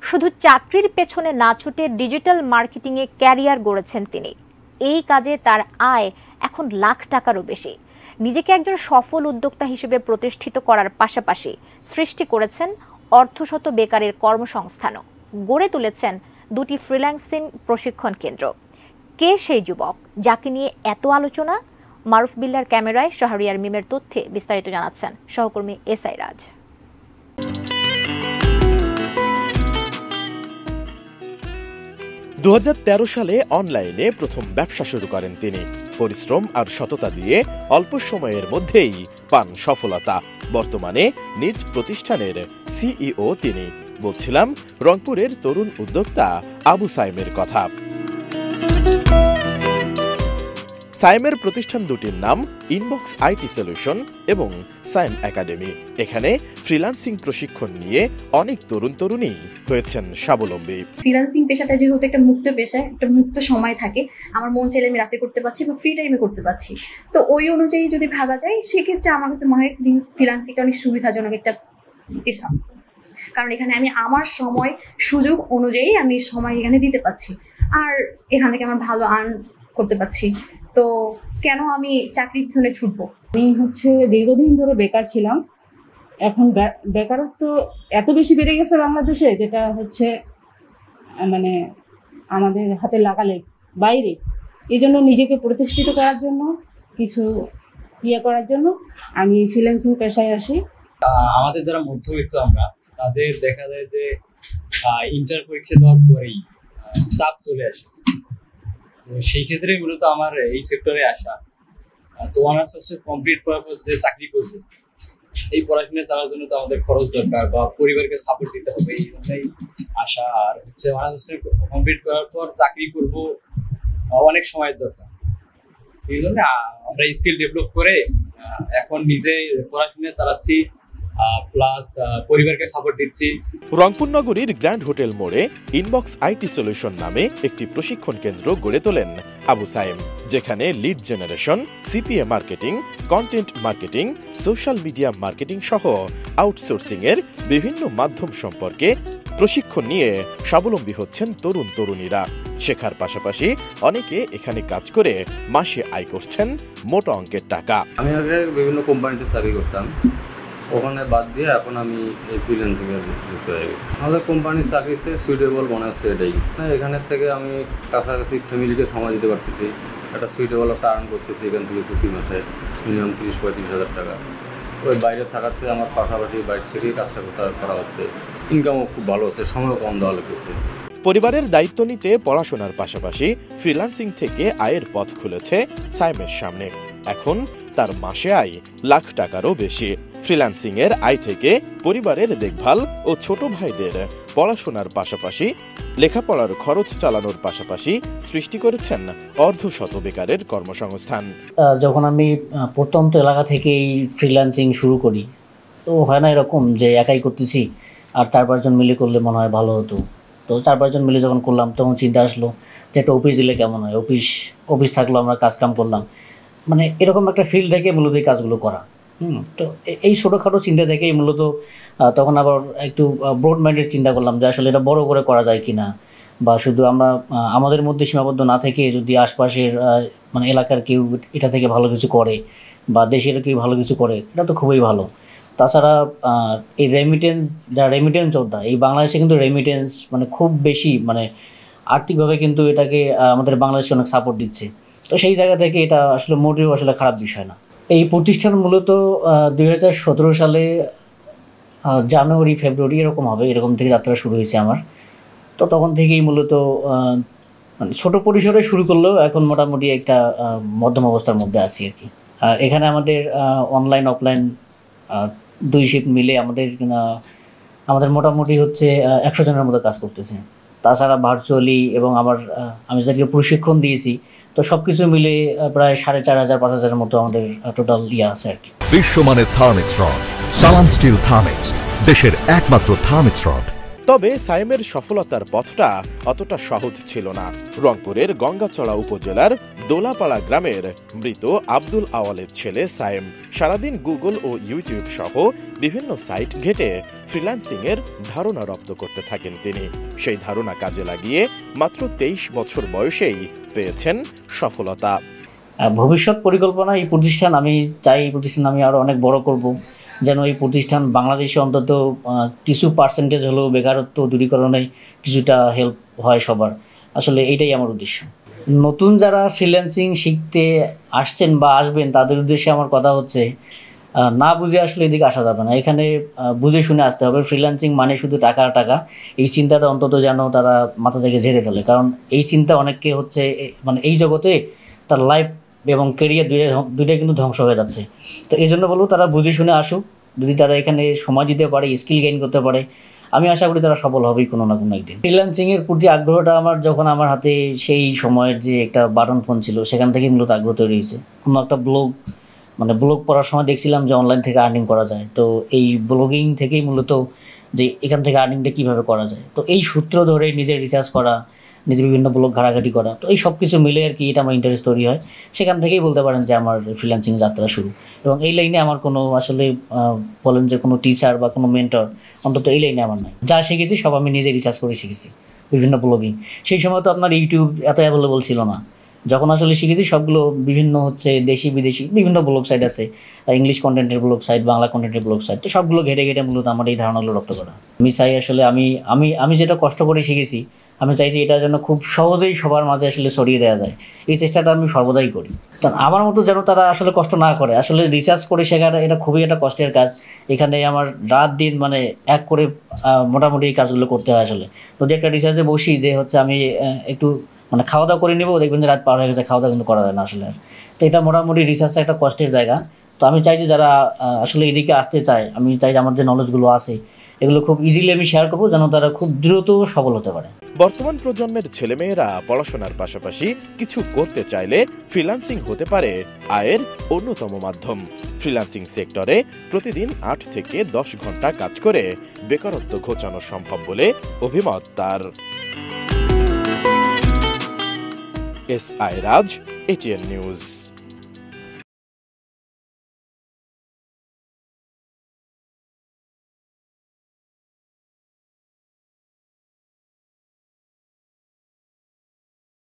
শুধু চাকরির পেছনে না ছুটে ডিজিটাল মার্কেটিংয়ে ক্যারিয়ার গড়েছেন তিনি। এই কাজে তার আয় এখন লাখ টাকারও বেশি। নিজেকে একজন সফল উদ্যোক্তা হিসেবে প্রতিষ্ঠিত করার পাশাপাশি সৃষ্টি করেছেন অর্ধশত বেকারের কর্মসংস্থানও। গড়ে তুলেছেন দুটি ফ্রিল্যান্সিং প্রশিক্ষণ কেন্দ্র। কে সেই যুবক যাকে নিয়ে এত আলোচনা? মারুফ বিল্লার ক্যামেরায় শাহরিয়ার মিমের তথ্যে বিস্তারিত জানাচ্ছেন সহকর্মী এসআই রাজ। 2013 সালে অনলাইনে প্রথম ব্যবসা শুরু করেন তিনি। পরিশ্রম আর সততা দিয়ে অল্প সময়ের মধ্যেই পান সফলতা। বর্তমানে নিজ প্রতিষ্ঠানের সিইও তিনি। বলছিলাম রংপুরের তরুণ উদ্যোক্তা আবু সাইমের কথা। সাইমের প্রতিষ্ঠান দুটির নাম ইনবক্স আইটি সলিউশন এবং সাইম একাডেমি। এখানে ফ্রিল্যান্সিং প্রশিক্ষণ নিয়ে অনেক তরুণ তরুণী হয়েছেন স্বাবলম্বী। ফ্রিল্যান্সিং পেশাটা যেহেতু একটা মুক্ত পেশা, একটা মুক্ত সময় থাকে, আমার মন চাইলে আমি রাতে করতে পারছি বা ফ্রি টাইমে করতে পারছি। তো ওই অনুযায়ী যদি ভাবা যায় সেক্ষেত্রে আমার কাছে মনে হয় ফ্রিল্যান্সিংটা অনেক সুবিধাজনক একটা পেশা। কারণ এখানে আমি আমার সময় সুযোগ অনুযায়ী আমি সময় এখানে দিতে পারছি, আর এখান থেকে আমার ভালো আর্ন করতে পারছি। তো কেন আমি চাকরির পিছনে ছুটবো? আমি দীর্ঘদিন ধরে বেকার ছিলাম। এখন বেকারত্ব এত বেশি বেড়ে গেছে বাংলাদেশে, যেটা মানে আমাদের হাতে লাগালে বাইরে। এই জন্য নিজেকে প্রতিষ্ঠিত করার জন্য, কিছু করার জন্য আমি ফ্রিল্যান্সিং পেশায় আসি। আমাদের যারা মধ্যবিত্ত আমরা, তাদের দেখা যায় যে ইন্টার পরীক্ষা দেওয়ার পরেই চাপ চলে আসে। সেই ক্ষেত্রে মূলত আমার এই সেক্টরে আসা। তো অনার্স কমপ্লিট করার পর যে চাকরি করবো, এই পড়াশোনা চালার জন্য তো আমাদের খরচ দরকার বা পরিবারকে সাপোর্ট দিতে হবে, এই জন্যই আসা। আর অনার্স কমপ্লিট করার পর চাকরি করব, অনেক সময়ের দরকার। এই জন্য আমরা স্কিল ডেভেলপ করে এখন নিজে পড়াশোনা চালাচ্ছি, প্লাস পরিবারকে সাপোর্ট দিচ্ছি। রংপুর নগরীর গ্র্যান্ড হোটেল মোড়ে ইনবক্স আইটি সলিউশন নামে একটি প্রশিক্ষণ কেন্দ্র গড়ে তোলেন আবু সাইম, যেখানে lead generation, CPA marketing, content marketing, social media marketing সহ আউটসোর্সিং এর বিভিন্ন মাধ্যম সম্পর্কে প্রশিক্ষণ নিয়ে স্বাবলম্বী হচ্ছেন তরুণ তরুণীরা। শেখার পাশাপাশি অনেকে এখানে কাজ করে মাসে আয় করছেন মোটা অঙ্কের টাকা। আমি আগে বিভিন্ন কোম্পানিতে চাকরি করতাম, ওখানে বাদ দিয়ে এখন আমি এই ফ্রিল্যান্সিংয়ে যুক্ত হয়ে গেছি। আমাদের কোম্পানির চাকরিতে সুইটেবল মনে হচ্ছে এটাই। এখানের থেকে আমি কাছাকাছি ফ্যামিলিকে সময় দিতে পারতেছি, একটা সুইটেবল একটা আর্ন করতেছি এখান থেকে প্রতি মাসে মিনিমাম 30-35 হাজার টাকা। ওই বাইরে থাকার চেয়ে আমার পাশাপাশি বাইরে থেকেই কাজটা করা হচ্ছে, ইনকামও খুব ভালো হচ্ছে, সময়ও কম দেওয়া লাগতেছে। পরিবারের দায়িত্ব নিতে পড়াশোনার পাশাপাশি ফ্রিল্যান্সিং থেকে আয়ের পথ খুলেছে সাইমের সামনে। এখন তার মাসে আয় লাখ টাকারও বেশি। ফ্রিল্যান্সিং এর আয় থেকে পরিবারের দেখভাল ও ছোট ভাইদের পড়াশোনার পাশাপাশি লেখাপড়ার খরচ চালানোর পাশাপাশি সৃষ্টি করেছেন অর্ধশত বেকারের কর্মসংস্থান। যখন আমি প্রত্যন্ত এলাকা থেকেই ফ্রিল্যান্সিং শুরু করি, তো হয় না এরকম যে একাই করতেছি আর 4-5 জন মিলে করলে মনে হয় ভালো হতো। তো 4-5 জন মিলে যখন করলাম, তখন চিন্তা আসলো যে একটা অফিস দিলে কেমন হয়। অফিস থাকলো, আমরা কাজকাম করলাম, মানে এরকম একটা ফিল্ড থেকে মূলত এই কাজগুলো করা। তো এই ছোটোখাটো চিন্তা থেকেই মূলত তখন আবার একটু ব্রড মাইন্ডের চিন্তা করলাম যে আসলে এটা বড় করে করা যায় কিনা, বা শুধু আমরা আমাদের মধ্যে সীমাবদ্ধ না থেকে যদি আশপাশের মানে এলাকার কেউ এটা থেকে ভালো কিছু করে বা দেশের কেউ ভালো কিছু করে, এটা তো খুবই ভালো। তাছাড়া এই রেমিটেন্স যোদ্ধা এই বাংলাদেশে কিন্তু রেমিটেন্স মানে খুব বেশি, মানে আর্থিকভাবে কিন্তু এটাকে আমাদের বাংলাদেশকে অনেক সাপোর্ট দিচ্ছে। তো সেই জায়গা থেকে এটা আসলে মোটেও আসলে খারাপ বিষয় না। এই প্রতিষ্ঠান মূলত 2017 সালে জানুয়ারি ফেব্রুয়ারি এরকম হবে, এরকম থেকে যাত্রা শুরু হয়েছে আমার। তো তখন থেকেই মূলত মানে ছোটো পরিসরে শুরু করলেও এখন মোটামুটি একটা মধ্যম অবস্থার মধ্যে আছি আর কি। এখানে আমাদের অনলাইন অফলাইন 2 শিফট মিলে আমাদের মোটামুটি 100 জনের মতো কাজ করতেছে। তাছাড়া ভার্চুয়ালি এবং আমি যাদেরকে প্রশিক্ষণ দিয়েছি, তো সবকিছু মিলে প্রায় 4,500-5,000 মতো আমাদের টোটাল আছে আর কি। বিশ্বমানের থার্মিক্স রড, সালাম স্টিল থার্মিক্স, দেশের একমাত্র থার্মিক্স রড। তবে সায়েমের সফলতার পথটা অতটা সহজ ছিল না। রংপুরের গঙ্গাচড়া উপজেলার দোলাপাড়া গ্রামের মৃত আব্দুল আওয়ালের ছেলে সায়েম সারাদিন গুগল ও ইউটিউব সহ বিভিন্ন সাইট ঘেটে ফ্রিল্যান্সিং এর ধারণা রপ্ত করতে থাকেন তিনি। সেই ধারণা কাজে লাগিয়ে মাত্র 23 বছর বয়সেই পেয়েছেন সফলতা। ভবিষ্যৎ পরিকল্পনা, এই প্রতিষ্ঠান আমি চাই, এই প্রতিষ্ঠান আমি আরও অনেক বড় করব, যেন এই প্রতিষ্ঠান বাংলাদেশে অন্তত কিছু পার্সেন্টেজ হলেও বেকারত্ব দূরীকরণে কিছুটা হেল্প হয় সবার। আসলে এইটাই আমার উদ্দেশ্য। নতুন যারা ফ্রিল্যান্সিং শিখতে আসছেন বা আসবেন তাদের উদ্দেশ্যে আমার কথা হচ্ছে, না বুঝে আসলে এদিকে আসা যাবে না। এখানে বুঝে শুনে আসতে হবে। ফ্রিল্যান্সিং মানে শুধু টাকা টাকা, এই চিন্তাটা অন্তত যেন তারা মাথা থেকে ঝেড়ে ফেলে। কারণ এই চিন্তা অনেককে হচ্ছে মানে এই জগতে তার লাইফ এবং কেরিয়ার দুইটাই কিন্তু ধ্বংস হয়ে যাচ্ছে। তো এই জন্য বলবো তারা বুঝে শুনে আসুক। যদি তারা এখানে সময় দিতে পারে, স্কিল গেইন করতে পারে, আমি আশা করি তারা সফল হবেই কোনো না কোনো একদিন। ফ্রিল্যান্সিংয়ের প্রতি আগ্রহটা আমার যখন আমার হাতে সেই সময়ের যে একটা বাটন ফোন ছিল সেখান থেকেই মূলত আগ্রহ তৈরি হয়েছে। কোনো একটা ব্লগ পড়ার সময় দেখছিলাম যে অনলাইন থেকে আর্নিং করা যায়। তো এই ব্লগিং থেকেই মূলত যে এখান থেকে আর্নিংটা কীভাবে করা যায়, তো এই সূত্র ধরে নিজের রিসার্চ করা, নিজে বিভিন্ন ব্লগ ঘাটাঘাটি করা, তো এই সব কিছু মিলে আর কি এটা আমার ইন্টারেস্ট তৈরি হয়। সেখান থেকেই বলতে পারেন যে আমার ফ্রিল্যান্সিং যাত্রা শুরু। এবং এই লাইনে আমার কোনো আসলে বলেন যে কোনো টিচার বা কোনো মেন্টর, অন্তত এই লাইনে আমার নাই। যা শিখেছি সব আমি নিজে রিসার্চ করে শিখেছি, বিভিন্ন ব্লগিং। সেই সময় তো আপনার ইউটিউব এত অ্যাভেলেবল ছিল না। যখন আসলে শিখেছি সবগুলো বিভিন্ন হচ্ছে দেশি বিদেশি বিভিন্ন ব্লগ সাইট আছে, ইংলিশ কন্টেন্টের ব্লগ সাইট, বাংলা কন্টেন্টের ব্লগ সাইট, তো সবগুলো ঘেটে ঘেটে মূলত আমার এই ধারণাগুলো রপ্ত করা। আমি চাই আসলে আমি যেটা কষ্ট করে শিখেছি, আমি চাই যে এটা যেন খুব সহজেই সবার মাঝে আসলে ছড়িয়ে দেওয়া যায়। এই চেষ্টাটা আমি সর্বদাই করি। কারণ আমার মতো যেন তারা আসলে কষ্ট না করে। আসলে রিসার্চ করে শেখাটা এটা খুবই একটা কষ্টের কাজ। এখানে আমার রাত দিন মানে এক করে মোটামুটি এই কাজগুলো করতে হয়। আসলে যদি একটা রিসার্চে বসি যে হচ্ছে আমি একটু মানে খাওয়া দাওয়া করে নেবো, দেখবেন যে রাত পার হয়ে গেছে, খাওয়া দাওয়া কিন্তু করা যায় না আসলে। তো এটা মোটামুটি রিসার্চটা একটা কষ্টের জায়গা। তো আমি চাই যে যারা আসলে এদিকে আসতে চায়, আমি চাই যে আমার যে নলেজগুলো আছে এগুলো খুব ইজিলি আমি শেয়ার করবো, যেন তারা খুব দ্রুত সফল হতে পারে। বর্তমান প্রজন্মের ছেলেমেয়েরা পড়াশোনার পাশাপাশি কিছু করতে চাইলে ফ্রিল্যান্সিং হতে পারে আয়ের অন্যতম মাধ্যম। ফ্রিল্যান্সিং সেক্টরে প্রতিদিন 8 থেকে 10 ঘন্টা কাজ করে বেকারত্ব ঘোচানো সম্ভব বলে অভিমত তার। SI রাজ, ATN নিউজ।